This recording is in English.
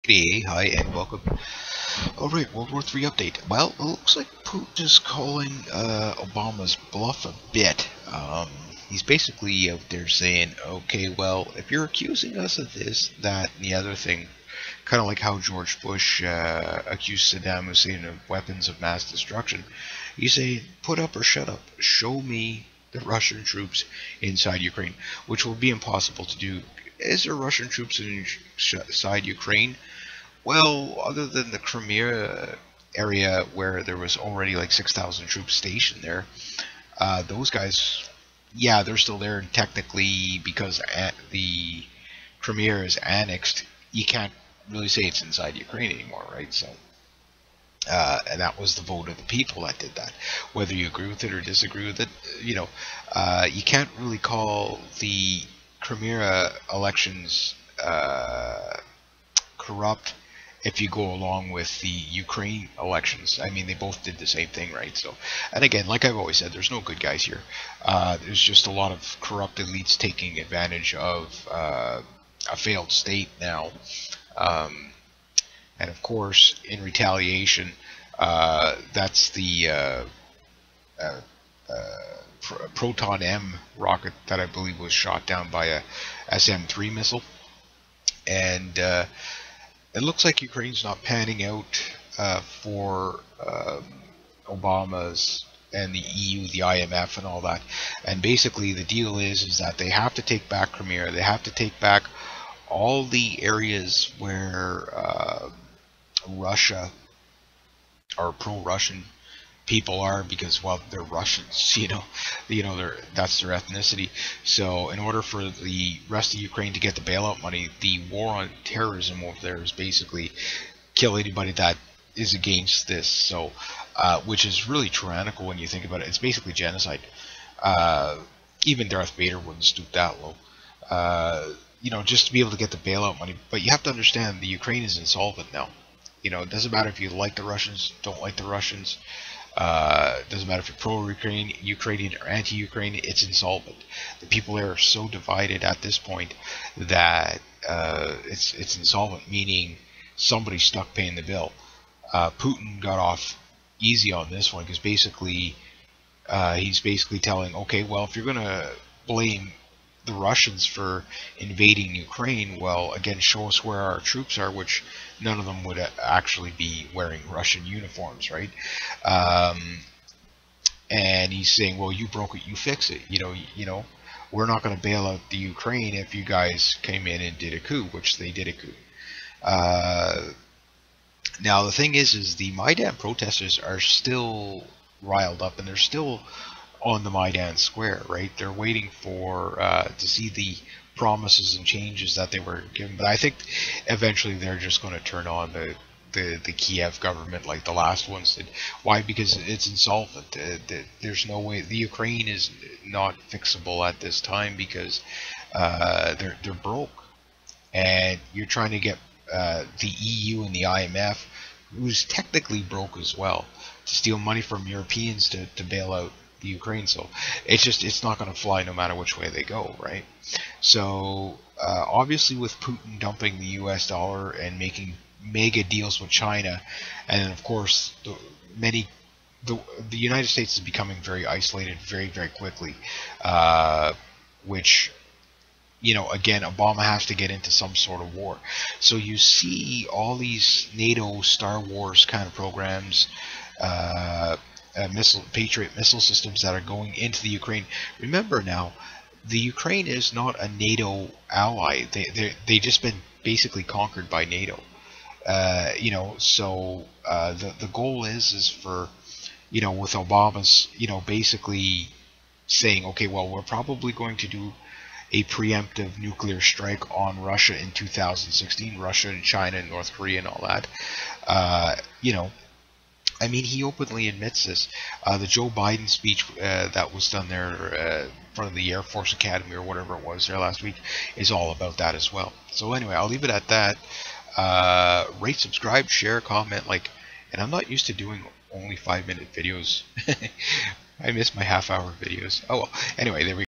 Hey, hi, and welcome. Alright, World War III update. Well, it looks like Putin is calling Obama's bluff a bit. He's basically out there saying, okay, well, if you're accusing us of this, that, and the other thing, kind of like how George Bush accused Saddam Hussein of weapons of mass destruction, you say, put up or shut up. Show me the Russian troops inside Ukraine, which will be impossible to do. Is there Russian troops inside Ukraine? Well, other than the Crimea area where there was already like 6,000 troops stationed there, those guys, yeah, they're still there. And technically, because the Crimea is annexed, you can't really say it's inside Ukraine anymore, right? So, and that was the vote of the people that did that. Whether you agree with it or disagree with it, you can't really call the Crimea elections corrupt if you go along with the Ukraine elections. I mean, they both did the same thing, right? So, and again, like I've always said, there's no good guys here. There's just a lot of corrupt elites taking advantage of a failed state now. And of course, in retaliation, that's the Proton M rocket that I believe was shot down by a SM-3 missile. And it looks like Ukraine's not panning out for Obama's and the EU, the IMF, and all that. And basically, the deal is that they have to take back Crimea. They have to take back all the areas where Russia or pro-Russian people are, because, well, they're Russians, that's their ethnicity. So in order for the rest of Ukraine to get the bailout money, the war on terrorism over there is basically kill anybody that is against this. So which is really tyrannical when you think about it. It's basically genocide. Even Darth Vader wouldn't stoop that low. Just to be able to get the bailout money. But you have to understand, the Ukraine is insolvent now. It doesn't matter if you like the Russians, don't like the Russians. Doesn't matter if you're pro-Ukrainian or anti-Ukraine, it's insolvent. The people there are so divided at this point that it's insolvent, meaning somebody's stuck paying the bill. Putin got off easy on this one because basically he's basically telling, okay, well, if you're going to blame the Russians for invading Ukraine, well, again, show us where our troops are, which none of them would actually be wearing Russian uniforms, right? And he's saying, well, you broke it, you fix it. We're not going to bail out the Ukraine if you guys came in and did a coup, which they did a coup. Now, the thing is the Maidan protesters are still riled up, and they're still on the Maidan Square, right? They're waiting for to see the promises and changes that they were given. But I think eventually they're just going to turn on the Kiev government like the last ones did. Why? Because it's insolvent. There's no way. The Ukraine is not fixable at this time because they're broke, and you're trying to get the EU and the IMF, who's technically broke as well, to steal money from Europeans to bail out the Ukraine. So it's not going to fly no matter which way they go, right? So obviously, with Putin dumping the US dollar and making mega deals with China, and then of course the United States is becoming very isolated very, very quickly, which again, Obama has to get into some sort of war. So you see all these NATO Star Wars kind of programs, Patriot missile systems that are going into the Ukraine. Remember now, the Ukraine is not a NATO ally. They just been basically conquered by NATO. So the goal is for, with Obama's, basically saying, okay, well, we're probably going to do a preemptive nuclear strike on Russia in 2016, Russia and China and North Korea and all that. I mean, he openly admits this. The Joe Biden speech that was done there in front of the Air Force Academy or whatever it was there last week is all about that as well. So anyway, I'll leave it at that. Rate, subscribe, share, comment, like, and I'm not used to doing only 5-minute videos. I miss my half-hour videos. Oh well. Anyway, there we go.